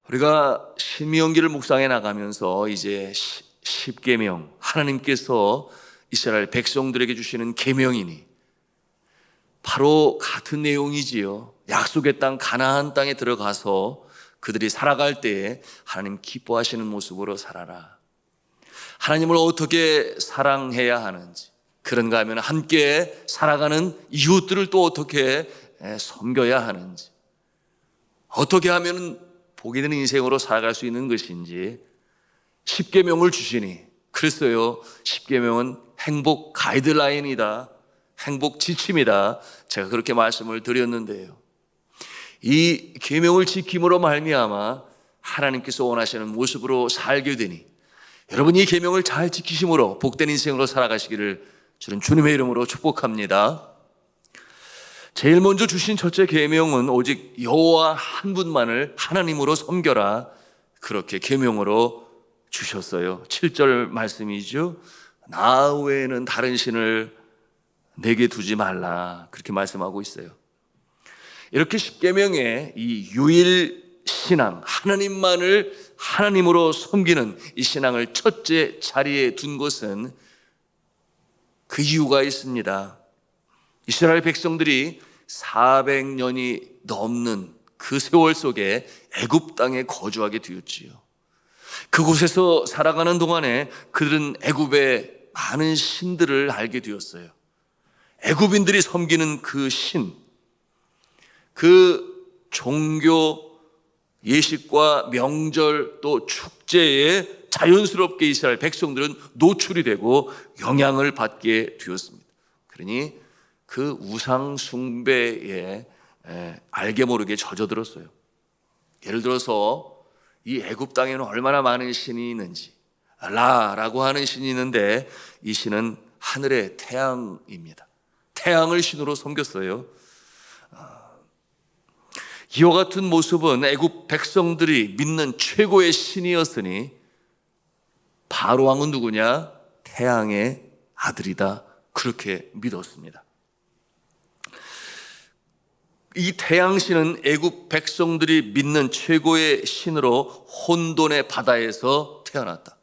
우리가 신명기를 묵상해 나가면서 이제 십계명, 하나님께서 이스라엘 백성들에게 주시는 계명이니 바로 같은 내용이지요. 약속의 땅 가나안 땅에 들어가서 그들이 살아갈 때에 하나님 기뻐하시는 모습으로 살아라. 하나님을 어떻게 사랑해야 하는지, 그런가 하면 함께 살아가는 이웃들을 또 어떻게 섬겨야 하는지, 어떻게 하면 복이 되는 인생으로 살아갈 수 있는 것인지 십계명을 주시니, 그랬어요. 십계명은 행복 가이드라인이다, 행복 지침이다, 제가 그렇게 말씀을 드렸는데요, 이 계명을 지킴으로 말미암아 하나님께서 원하시는 모습으로 살게 되니 여러분 이 계명을 잘 지키심으로 복된 인생으로 살아가시기를 주는 주님의 이름으로 축복합니다. 제일 먼저 주신 첫째 계명은 오직 여호와 한 분만을 하나님으로 섬겨라, 그렇게 계명으로 주셨어요. 7절 말씀이죠. 나 외에는 다른 신을 내게 두지 말라, 그렇게 말씀하고 있어요. 이렇게 십계명의 이 유일 신앙, 하나님만을 하나님으로 섬기는 이 신앙을 첫째 자리에 둔 것은 그 이유가 있습니다. 이스라엘 백성들이 400년이 넘는 그 세월 속에 애굽 땅에 거주하게 되었지요. 그곳에서 살아가는 동안에 그들은 애굽의 많은 신들을 알게 되었어요. 애굽인들이 섬기는 그 신, 그 종교 예식과 명절 또 축제에 자연스럽게 이스라엘 백성들은 노출이 되고 영향을 받게 되었습니다. 그러니 그 우상 숭배에 알게 모르게 젖어들었어요. 예를 들어서 이 애굽 땅에는 얼마나 많은 신이 있는지, 라라고 하는 신이 있는데 이 신은 하늘의 태양입니다. 태양을 신으로 섬겼어요. 이와 같은 모습은 애굽 백성들이 믿는 최고의 신이었으니 바로 왕은 누구냐? 태양의 아들이다, 그렇게 믿었습니다. 이 태양신은 애굽 백성들이 믿는 최고의 신으로 혼돈의 바다에서 태어났다.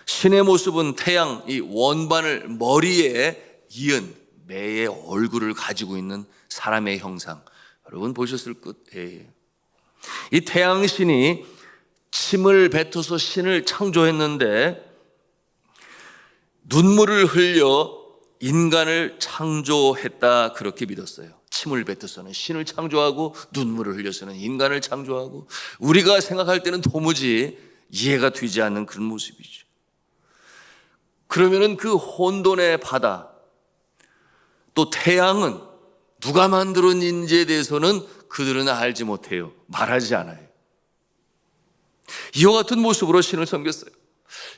신의 모습은 태양, 이 원반을 머리에 이은 매의 얼굴을 가지고 있는 사람의 형상, 여러분 보셨을 거예요. 이 태양신이 침을 뱉어서 신을 창조했는데 눈물을 흘려 인간을 창조했다, 그렇게 믿었어요. 침을 뱉어서는 신을 창조하고 눈물을 흘려서는 인간을 창조하고, 우리가 생각할 때는 도무지 이해가 되지 않는 그런 모습이죠. 그러면은 그 혼돈의 바다, 또 태양은 누가 만들었는지에 대해서는 그들은 알지 못해요. 말하지 않아요. 이와 같은 모습으로 신을 섬겼어요.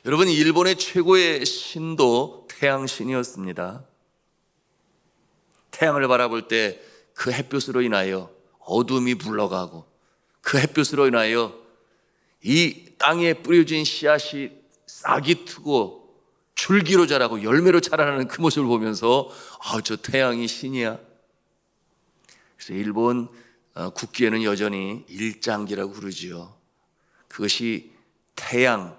여러분, 일본의 최고의 신도 태양신이었습니다. 태양을 바라볼 때 그 햇볕으로 인하여 어둠이 물러가고, 그 햇볕으로 인하여 이 땅에 뿌려진 씨앗이 싹이 트고 줄기로 자라고 열매로 자라나는 그 모습을 보면서 저 태양이 신이야. 그래서 일본 국기에는 여전히 일장기라고 부르지요. 그것이 태양,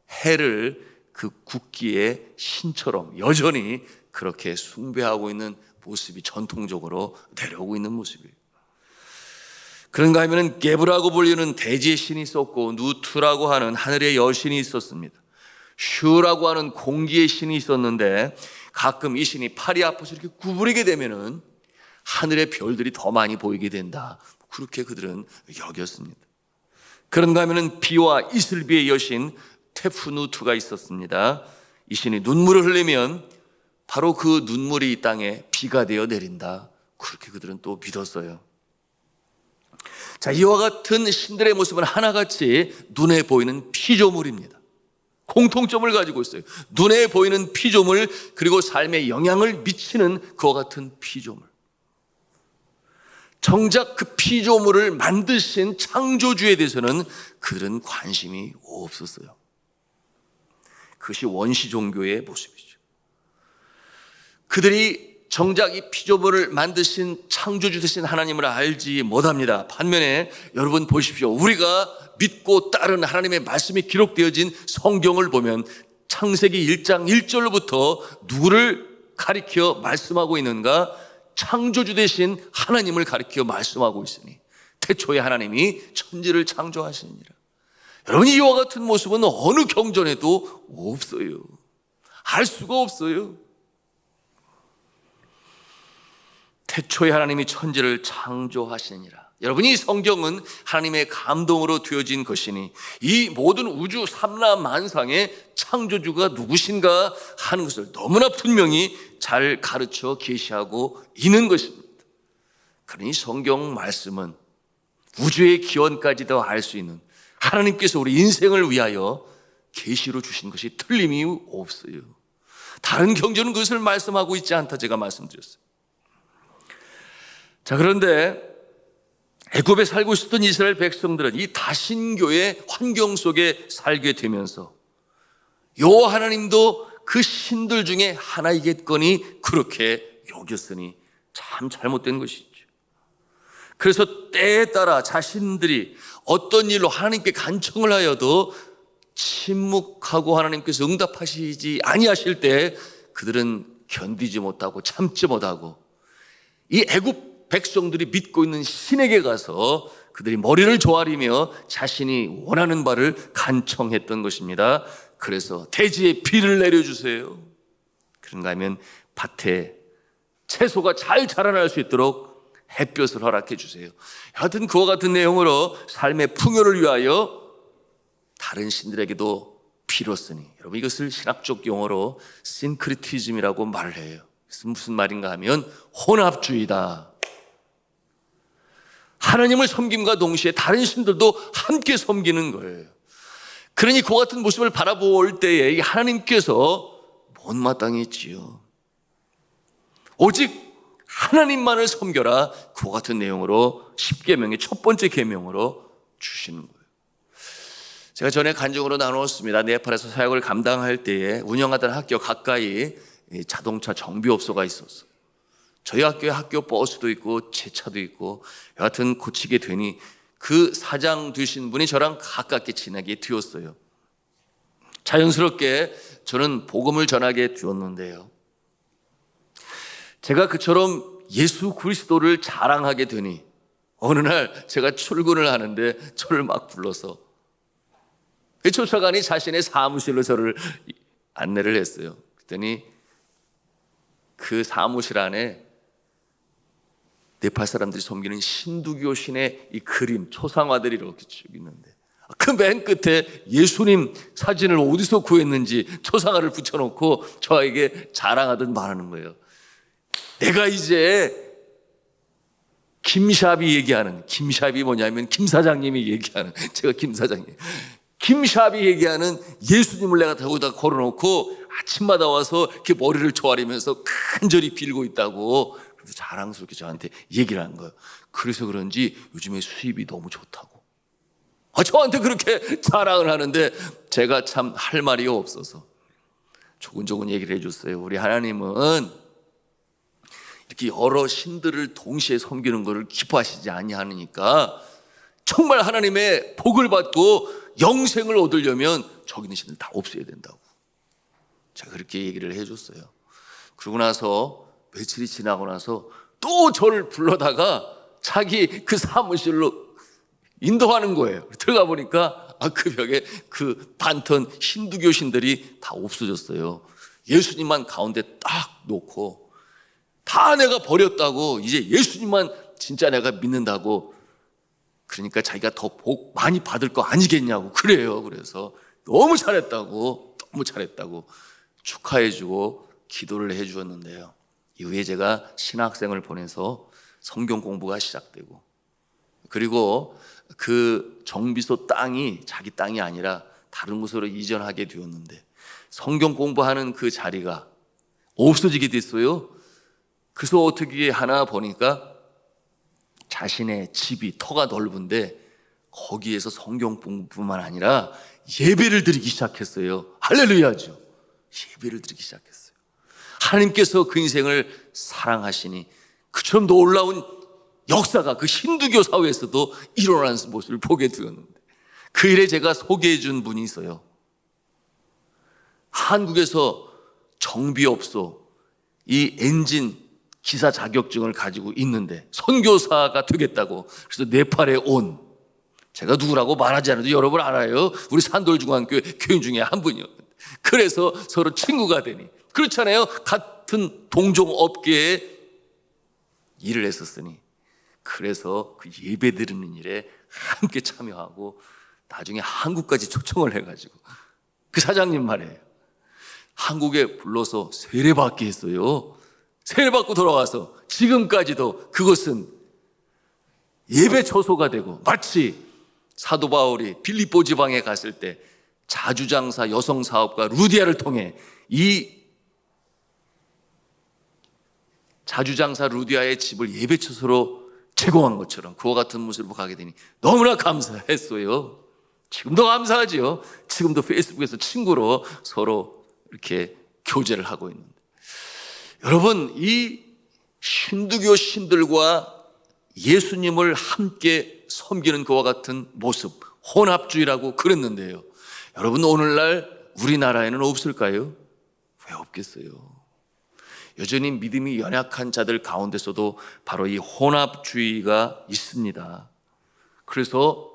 해를 그 국기의 신처럼 여전히 그렇게 숭배하고 있는 모습이 전통적으로 내려오고 있는 모습이에요. 그런가 하면 게브라고 불리는 대지의 신이 있었고, 누투라고 하는 하늘의 여신이 있었습니다. 슈라고 하는 공기의 신이 있었는데 가끔 이 신이 팔이 아파서 이렇게 구부리게 되면은 하늘의 별들이 더 많이 보이게 된다, 그렇게 그들은 여겼습니다. 그런가 하면 비와 이슬비의 여신 테푸누투가 있었습니다. 이 신이 눈물을 흘리면 바로 그 눈물이 이 땅에 비가 되어 내린다, 그렇게 그들은 또 믿었어요. 자, 이와 같은 신들의 모습은 하나같이 눈에 보이는 피조물입니다. 공통점을 가지고 있어요. 눈에 보이는 피조물, 그리고 삶에 영향을 미치는 그와 같은 피조물. 정작 그 피조물을 만드신 창조주에 대해서는 그들은 관심이 없었어요. 그것이 원시 종교의 모습이죠. 그들이 정작 이 피조물을 만드신 창조주 되신 하나님을 알지 못합니다. 반면에 여러분 보십시오. 우리가 믿고 따른 하나님의 말씀이 기록되어진 성경을 보면 창세기 1장 1절부터 누구를 가리켜 말씀하고 있는가? 창조주 되신 하나님을 가리켜 말씀하고 있으니 태초에 하나님이 천지를 창조하시니라. 여러분, 이와 같은 모습은 어느 경전에도 없어요. 알 수가 없어요. 태초에 하나님이 천지를 창조하시니라. 여러분, 이 성경은 하나님의 감동으로 되어진 것이니 이 모든 우주 삼라만상의 창조주가 누구신가 하는 것을 너무나 분명히 잘 가르쳐 계시하고 있는 것입니다. 그러니 성경 말씀은 우주의 기원까지도 알 수 있는 하나님께서 우리 인생을 위하여 계시로 주신 것이 틀림이 없어요. 다른 경전은 그것을 말씀하고 있지 않다 제가 말씀드렸어요. 자, 그런데 애굽에 살고 있었던 이스라엘 백성들은 이 다신교의 환경 속에 살게 되면서 여호와 하나님도 그 신들 중에 하나이겠거니 그렇게 여겼으니 참 잘못된 것이죠. 그래서 때에 따라 자신들이 어떤 일로 하나님께 간청을 하여도 침묵하고 하나님께서 응답하시지 아니하실 때 그들은 견디지 못하고 참지 못하고 이 애굽 백성들이 믿고 있는 신에게 가서 그들이 머리를 조아리며 자신이 원하는 바를 간청했던 것입니다. 그래서 대지에 비를 내려주세요. 그런가 하면 밭에 채소가 잘 자라날 수 있도록 햇볕을 허락해 주세요. 하여튼 그와 같은 내용으로 삶의 풍요를 위하여 다른 신들에게도 빌었으니, 여러분 이것을 신학적 용어로 신크리티즘이라고 말을 해요. 그래서 무슨 말인가 하면 혼합주의다. 하나님을 섬김과 동시에 다른 신들도 함께 섬기는 거예요. 그러니 그 같은 모습을 바라볼 때에 하나님께서 못마땅했지요. 오직 하나님만을 섬겨라. 그 같은 내용으로 10계명의 첫 번째 계명으로 주시는 거예요. 제가 전에 간증으로 나누었습니다. 네팔에서 사역을 감당할 때에 운영하던 학교 가까이 자동차 정비업소가 있었어요. 저희 학교에 학교 버스도 있고 제 차도 있고 여하튼 고치게 되니 그 사장 되신 분이 저랑 가깝게 지내게 되었어요. 자연스럽게 저는 복음을 전하게 되었는데요. 제가 그처럼 예수 그리스도를 자랑하게 되니 어느 날 제가 출근을 하는데 저를 막 불러서 쫓아가니 자신의 사무실로 저를 안내를 했어요. 그랬더니 그 사무실 안에 네팔 사람들이 섬기는 힌두교 신의 이 그림, 초상화들이 이렇게 쭉 있는데 그 맨 끝에 예수님 사진을 어디서 구했는지 초상화를 붙여놓고 저에게 자랑하듯 말하는 거예요. 내가 이제 김샵이 얘기하는, 김샵이 뭐냐면 김 사장님이 얘기하는, 제가 김 사장님, 김샵이 얘기하는 예수님을 내가 거기다 걸어놓고 아침마다 와서 이렇게 머리를 조아리면서 간절히 빌고 있다고 그래서 자랑스럽게 저한테 얘기를 한 거예요. 그래서 그런지 요즘에 수입이 너무 좋다고. 저한테 그렇게 자랑을 하는데 제가 참 할 말이 없어서 조근조근 얘기를 해줬어요. 우리 하나님은 이렇게 여러 신들을 동시에 섬기는 것을 기뻐하시지 아니하니까 정말 하나님의 복을 받고 영생을 얻으려면 저기 있는 신들 다 없애야 된다고 제가 그렇게 얘기를 해줬어요. 그러고 나서 며칠이 지나고 나서 또 저를 불러다가 자기 그 사무실로 인도하는 거예요. 들어가 보니까 그 벽에 그 반턴 힌두교 신들이 다 없어졌어요. 예수님만 가운데 딱 놓고 다 내가 버렸다고 이제 예수님만 진짜 내가 믿는다고 그러니까 자기가 더 복 많이 받을 거 아니겠냐고 그래요. 그래서 너무 잘했다고 축하해주고 기도를 해주었는데요. 이후에 제가 신학생을 보내서 성경 공부가 시작되고 그리고 그 정비소 땅이 자기 땅이 아니라 다른 곳으로 이전하게 되었는데 성경 공부하는 그 자리가 없어지게 됐어요. 그래서 어떻게 하나 보니까 자신의 집이 터가 넓은데 거기에서 성경 공부뿐만 아니라 예배를 드리기 시작했어요. 할렐루야죠. 예배를 드리기 시작했어요. 하나님께서 그 인생을 사랑하시니 그처럼 놀라운 역사가 그 힌두교 사회에서도 일어나는 모습을 보게 되었는데, 그 일에 제가 소개해 준 분이 있어요. 한국에서 정비업소 이 엔진 기사 자격증을 가지고 있는데 선교사가 되겠다고 그래서 네팔에 온, 제가 누구라고 말하지 않아도 여러분 알아요. 우리 산돌중앙교회 교인 중에 한 분이었는데, 그래서 서로 친구가 되니, 그렇잖아요. 같은 동종업계에 일을 했었으니, 그래서 그 예배 드리는 일에 함께 참여하고 나중에 한국까지 초청을 해가지고 그 사장님 말이에요. 한국에 불러서 세례받게 했어요. 세례받고 돌아와서 지금까지도 그것은 예배 처소가 되고, 마치 사도 바울이 빌립보 지방에 갔을 때 자주장사 여성 사업가 루디아를 통해 이 자주장사 루디아의 집을 예배 처소로 제공한 것처럼 그와 같은 모습으로 가게 되니 너무나 감사했어요. 지금도 감사하지요. 지금도 페이스북에서 친구로 서로 이렇게 교제를 하고 있는데, 여러분, 이 힌두교 신들과 예수님을 함께 섬기는 그와 같은 모습, 혼합주의라고 그랬는데요, 여러분, 오늘날 우리나라에는 없을까요? 왜 없겠어요? 여전히 믿음이 연약한 자들 가운데서도 바로 이 혼합주의가 있습니다. 그래서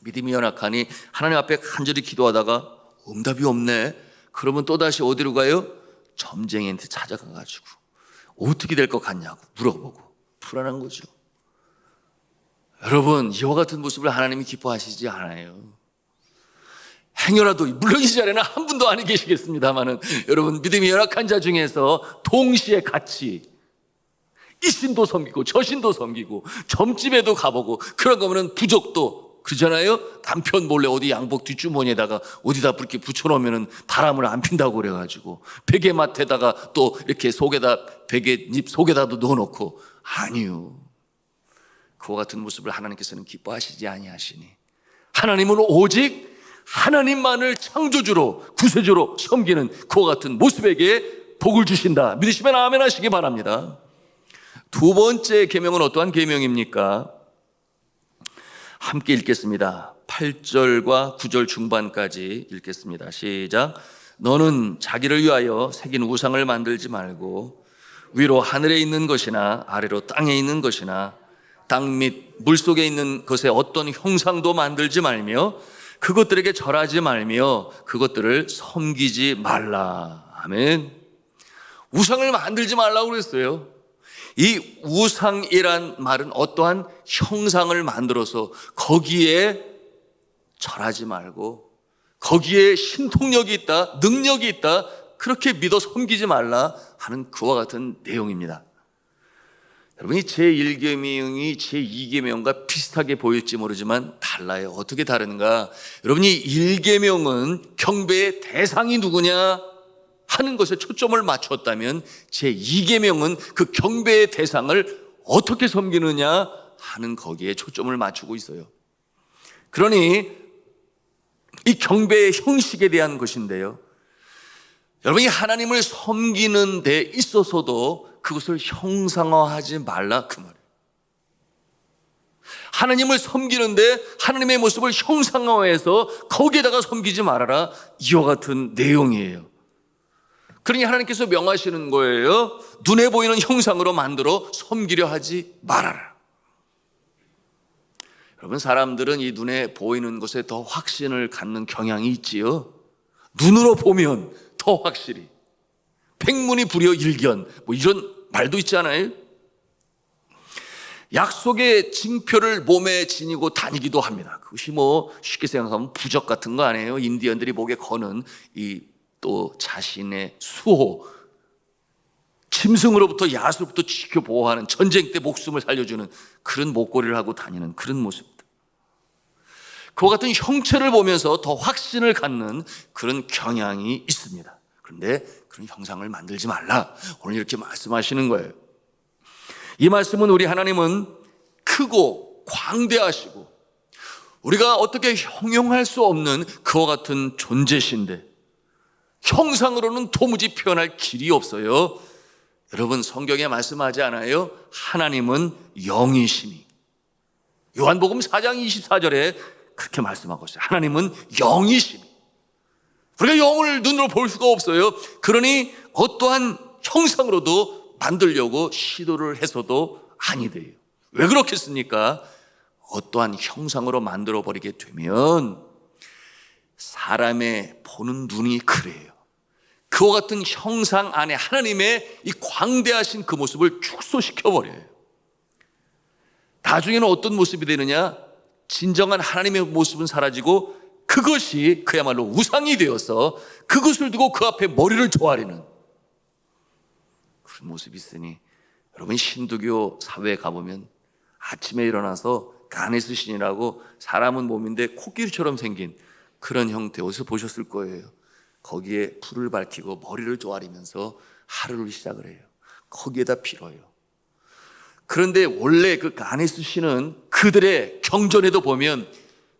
믿음이 연약하니 하나님 앞에 간절히 기도하다가 응답이 없네. 그러면 또다시 어디로 가요? 점쟁이한테 찾아가가지고 어떻게 될 것 같냐고 물어보고, 불안한 거죠. 여러분, 이와 같은 모습을 하나님이 기뻐하시지 않아요. 행여라도, 물론 이 자리에는 한 분도 안 계시겠습니다만은, 여러분, 믿음이 연약한 자 중에서 동시에 같이 이 신도 섬기고 저 신도 섬기고 점집에도 가보고 그런 거면은 부족도 그러잖아요. 남편 몰래 어디 양복 뒷주머니에다가 어디다 이렇게 붙여놓으면은 바람을 안 핀다고 그래가지고 베개맡에다가 또 이렇게 속에다 베개잎 속에다도 넣어놓고, 아니요. 그와 같은 모습을 하나님께서는 기뻐하시지 아니하시니, 하나님은 오직 하나님만을 창조주로 구세주로 섬기는 그와 같은 모습에게 복을 주신다. 믿으시면 아멘 하시기 바랍니다. 두 번째 계명은 어떠한 계명입니까? 함께 읽겠습니다. 8절과 9절 중반까지 읽겠습니다. 시작. 너는 자기를 위하여 새긴 우상을 만들지 말고 위로 하늘에 있는 것이나 아래로 땅에 있는 것이나 땅 및 물속에 있는 것에 어떤 형상도 만들지 말며 그것들에게 절하지 말며 그것들을 섬기지 말라. 아멘. 우상을 만들지 말라고 그랬어요. 이 우상이란 말은 어떠한 형상을 만들어서 거기에 절하지 말고 거기에 신통력이 있다, 능력이 있다, 그렇게 믿어 섬기지 말라 하는 그와 같은 내용입니다. 여러분이 제1계명이 제2계명과 비슷하게 보일지 모르지만 달라요. 어떻게 다른가? 여러분이 1계명은 경배의 대상이 누구냐 하는 것에 초점을 맞췄다면 제2계명은 그 경배의 대상을 어떻게 섬기느냐 하는 거기에 초점을 맞추고 있어요. 그러니 이 경배의 형식에 대한 것인데요, 여러분이 하나님을 섬기는 데 있어서도 그것을 형상화하지 말라, 그 말이에요. 하나님을 섬기는데 하나님의 모습을 형상화해서 거기에다가 섬기지 말아라, 이와 같은 내용이에요. 그러니 하나님께서 명하시는 거예요. 눈에 보이는 형상으로 만들어 섬기려 하지 말아라. 여러분, 사람들은 이 눈에 보이는 것에 더 확신을 갖는 경향이 있지요. 눈으로 보면 더 확실히, 백문이 불여 일견, 뭐 이런 말도 있잖아요. 약속의 징표를 몸에 지니고 다니기도 합니다. 그것이 뭐 쉽게 생각하면 부적 같은 거 아니에요. 인디언들이 목에 거는 이 또 자신의 수호, 짐승으로부터 야수로부터 지켜 보호하는, 전쟁 때 목숨을 살려주는 그런 목걸이를 하고 다니는 그런 모습들. 그와 같은 형체를 보면서 더 확신을 갖는 그런 경향이 있습니다. 그런데 그런 형상을 만들지 말라, 오늘 이렇게 말씀하시는 거예요. 이 말씀은 우리 하나님은 크고 광대하시고 우리가 어떻게 형용할 수 없는 그와 같은 존재신데, 형상으로는 도무지 표현할 길이 없어요. 여러분, 성경에 말씀하지 않아요? 하나님은 영이시니. 요한복음 4장 24절에 그렇게 말씀하고 있어요. 하나님은 영이시니. 우리가 영을 눈으로 볼 수가 없어요. 그러니 어떠한 형상으로도 만들려고 시도를 해서도 아니 돼요. 왜 그렇겠습니까? 어떠한 형상으로 만들어 버리게 되면 사람의 보는 눈이 그래요. 그와 같은 형상 안에 하나님의 이 광대하신 그 모습을 축소시켜 버려요. 나중에는 어떤 모습이 되느냐? 진정한 하나님의 모습은 사라지고 그것이 그야말로 우상이 되어서 그것을 두고 그 앞에 머리를 조아리는 그런 모습이 있으니, 여러분, 힌두교 사회에 가보면 아침에 일어나서 가네스 신이라고 사람은 몸인데 코끼리처럼 생긴 그런 형태 어디서 보셨을 거예요. 거기에 불을 밝히고 머리를 조아리면서 하루를 시작을 해요. 거기에다 빌어요. 그런데 원래 그 가네스 신은 그들의 경전에도 보면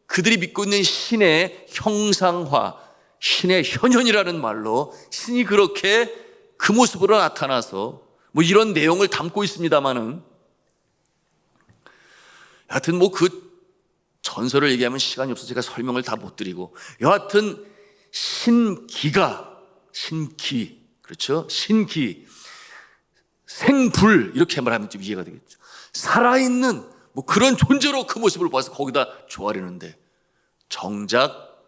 그들이 믿고 있는 신의 형상화, 신의 현현이라는 말로 신이 그렇게 그 모습으로 나타나서 뭐 이런 내용을 담고 있습니다만은, 여하튼 뭐 그 전설을 얘기하면 시간이 없어서 제가 설명을 다 못 드리고, 여하튼 신기가, 신기, 그렇죠? 신기, 생불, 이렇게 말하면 좀 이해가 되겠죠. 살아있는 뭐 그런 존재로 그 모습을 봐서 거기다 조아리는데, 정작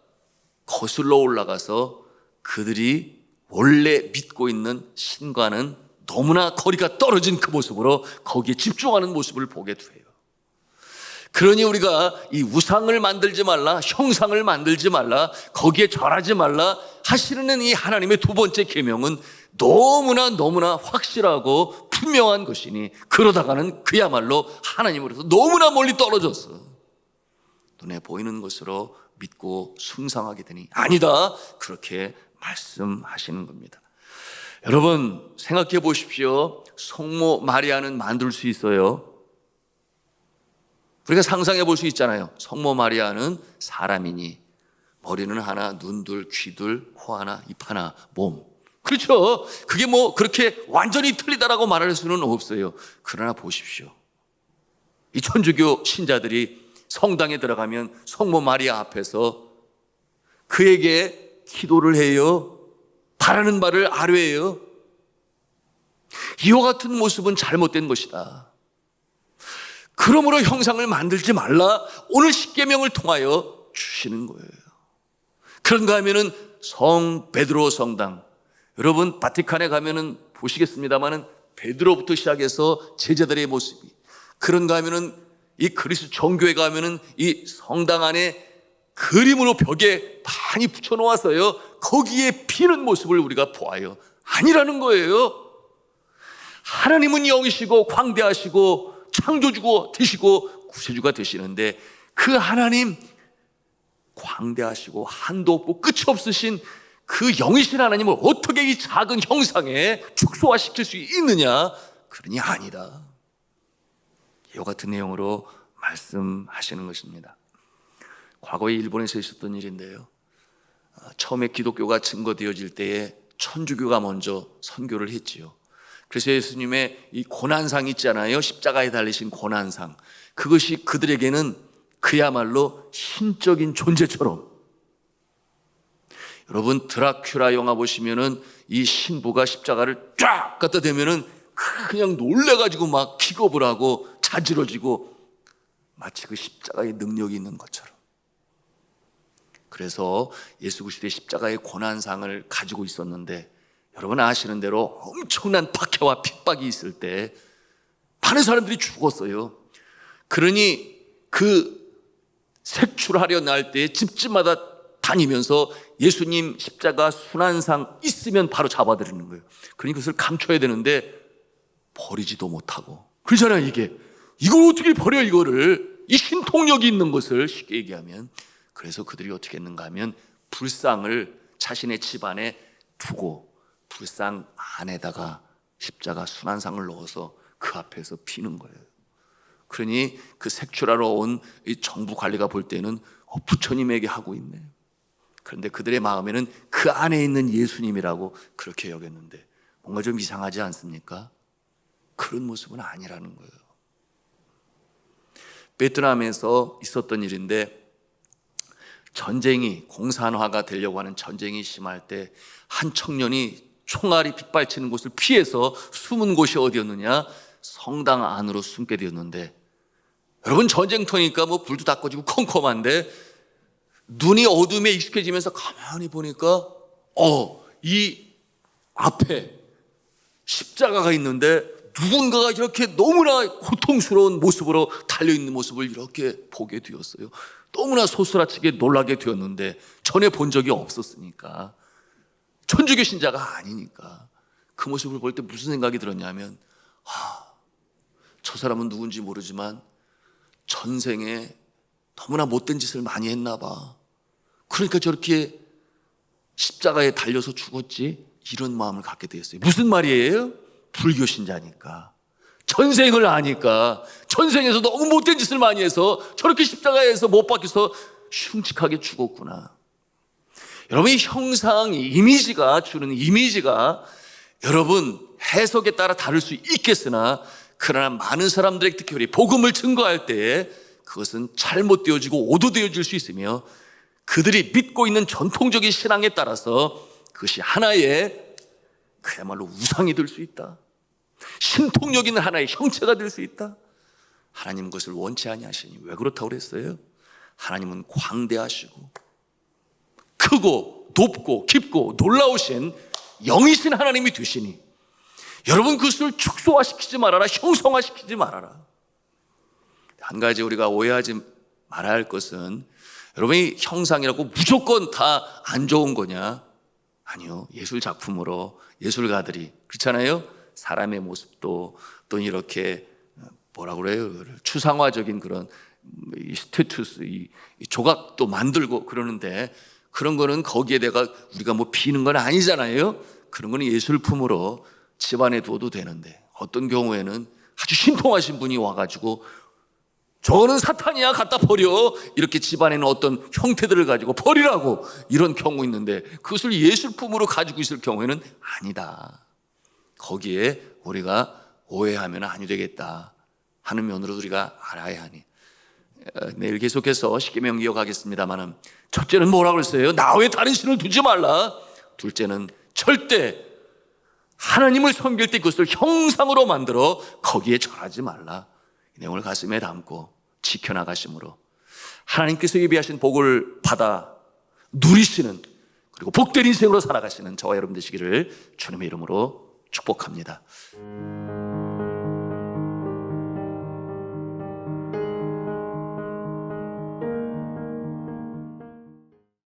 거슬러 올라가서 그들이 원래 믿고 있는 신과는 너무나 거리가 떨어진 그 모습으로 거기에 집중하는 모습을 보게 돼요. 그러니 우리가 이 우상을 만들지 말라, 형상을 만들지 말라, 거기에 절하지 말라 하시는 이 하나님의 두 번째 계명은 너무나 확실하고 분명한 것이니, 그러다가는 그야말로 하나님으로부터 너무나 멀리 떨어졌어. 눈에 보이는 것으로 믿고 숭상하게 되니 아니다, 그렇게 말씀하시는 겁니다. 여러분, 생각해 보십시오. 성모 마리아는 만들 수 있어요. 우리가 상상해 볼 수 있잖아요. 성모 마리아는 사람이니 머리는 하나, 눈 둘, 귀 둘, 코 하나, 입 하나, 몸. 그렇죠. 그게 뭐 그렇게 완전히 틀리다라고 말할 수는 없어요. 그러나 보십시오. 이 천주교 신자들이 성당에 들어가면 성모 마리아 앞에서 그에게 기도를 해요. 바라는 바를 아뢰어요. 이와 같은 모습은 잘못된 것이다. 그러므로 형상을 만들지 말라, 오늘 십계명을 통하여 주시는 거예요. 그런가 하면은 성 베드로 성당, 여러분 바티칸에 가면은 보시겠습니다만은 베드로부터 시작해서 제자들의 모습이, 그런가 하면은 이 그리스 정교회 가면은 이 성당 안에 그림으로 벽에 많이 붙여놓았어요. 거기에 피는 모습을 우리가 보아요. 아니라는 거예요. 하나님은 영이시고 광대하시고 창조주고 되시고 구세주가 되시는데, 그 하나님 광대하시고 한도 없고 끝이 없으신 그 영이신 하나님을 어떻게 이 작은 형상에 축소화시킬 수 있느냐? 그러니 아니다. 이와 같은 내용으로 말씀하시는 것입니다. 과거에 일본에서 있었던 일인데요, 처음에 기독교가 증거되어질 때에 천주교가 먼저 선교를 했지요. 그래서 예수님의 이 고난상 있잖아요. 십자가에 달리신 고난상. 그것이 그들에게는 그야말로 신적인 존재처럼, 여러분 드라큘라 영화 보시면은 이 신부가 십자가를 쫙 갖다 대면은 그냥 놀래가지고 막 기겁을 하고 자지러지고 마치 그 십자가의 능력이 있는 것처럼. 그래서 예수 그리스도의 십자가의 고난상을 가지고 있었는데, 여러분 아시는 대로 엄청난 박해와 핍박이 있을 때 많은 사람들이 죽었어요. 그러니 그 색출하려 날 때 집집마다 다니면서 예수님 십자가 순환상 있으면 바로 잡아들이는 거예요. 그러니 그것을 감춰야 되는데 버리지도 못하고, 그러잖아요. 이걸 어떻게 버려, 이거를, 이 신통력이 있는 것을, 쉽게 얘기하면. 그래서 그들이 어떻게 했는가 하면 불상을 자신의 집안에 두고 불상 안에다가 십자가 순환상을 넣어서 그 앞에서 피는 거예요. 그러니 그 색출하러 온 이 정부 관리가 볼 때는 부처님에게 하고 있네. 그런데 그들의 마음에는 그 안에 있는 예수님이라고 그렇게 여겼는데 뭔가 좀 이상하지 않습니까? 그런 모습은 아니라는 거예요. 베트남에서 있었던 일인데 전쟁이 공산화가 되려고 하는 전쟁이 심할 때 한 청년이 총알이 빗발치는 곳을 피해서 숨은 곳이 어디였느냐? 성당 안으로 숨게 되었는데 여러분 전쟁터니까 뭐 불도 다 꺼지고 컴컴한데 눈이 어둠에 익숙해지면서 가만히 보니까 이 앞에 십자가가 있는데 누군가가 이렇게 너무나 고통스러운 모습으로 달려있는 모습을 이렇게 보게 되었어요. 너무나 소스라치게 놀라게 되었는데 전에 본 적이 없었으니까, 천주교 신자가 아니니까 그 모습을 볼 때 무슨 생각이 들었냐면 저 사람은 누군지 모르지만 전생에 너무나 못된 짓을 많이 했나 봐. 그러니까 저렇게 십자가에 달려서 죽었지, 이런 마음을 갖게 되었어요. 무슨 말이에요? 불교 신자니까, 전생을 아니까, 전생에서 너무 못된 짓을 많이 해서 저렇게 십자가에서 못 박혀서 흉측하게 죽었구나. 여러분, 이 형상, 이미지가 주는 이미지가 여러분 해석에 따라 다를 수 있겠으나, 그러나 많은 사람들에게 특히 우리 복음을 증거할 때 그것은 잘못되어지고 오도되어질 수 있으며, 그들이 믿고 있는 전통적인 신앙에 따라서 그것이 하나의 그야말로 우상이 될 수 있다, 신통력 있는 하나의 형체가 될 수 있다. 하나님은 그것을 원치 아니하시니. 왜 그렇다고 그랬어요? 하나님은 광대하시고 크고 높고 깊고 놀라우신 영이신 하나님이 되시니 여러분 그것을 축소화시키지 말아라, 형성화시키지 말아라. 한 가지 우리가 오해하지 말아야 할 것은, 여러분이 형상이라고 무조건 다 안 좋은 거냐? 아니요. 예술 작품으로 예술가들이 그렇잖아요. 사람의 모습도 또 이렇게 뭐라고 그래요? 추상화적인 그런 스태투스, 이 조각도 만들고 그러는데, 그런 거는 거기에 내가 우리가 뭐 비는 건 아니잖아요. 그런 거는 예술품으로 집안에 두어도 되는데, 어떤 경우에는 아주 신통하신 분이 와가지고 저거는 사탄이야, 갖다 버려, 이렇게 집안에는 어떤 형태들을 가지고 버리라고, 이런 경우 있는데 그것을 예술품으로 가지고 있을 경우에는 아니다. 거기에 우리가 오해하면 아니 되겠다 하는 면으로 우리가 알아야 하니, 내일 계속해서 십계명 이어가겠습니다만은, 첫째는 뭐라고 했어요? 나 외에 다른 신을 두지 말라. 둘째는 절대 하나님을 섬길 때 그것을 형상으로 만들어 거기에 절하지 말라. 이 내용을 가슴에 담고 지켜나가심으로 하나님께서 예비하신 복을 받아 누리시는, 그리고 복된 인생으로 살아가시는 저와 여러분 되시기를 주님의 이름으로 축복합니다.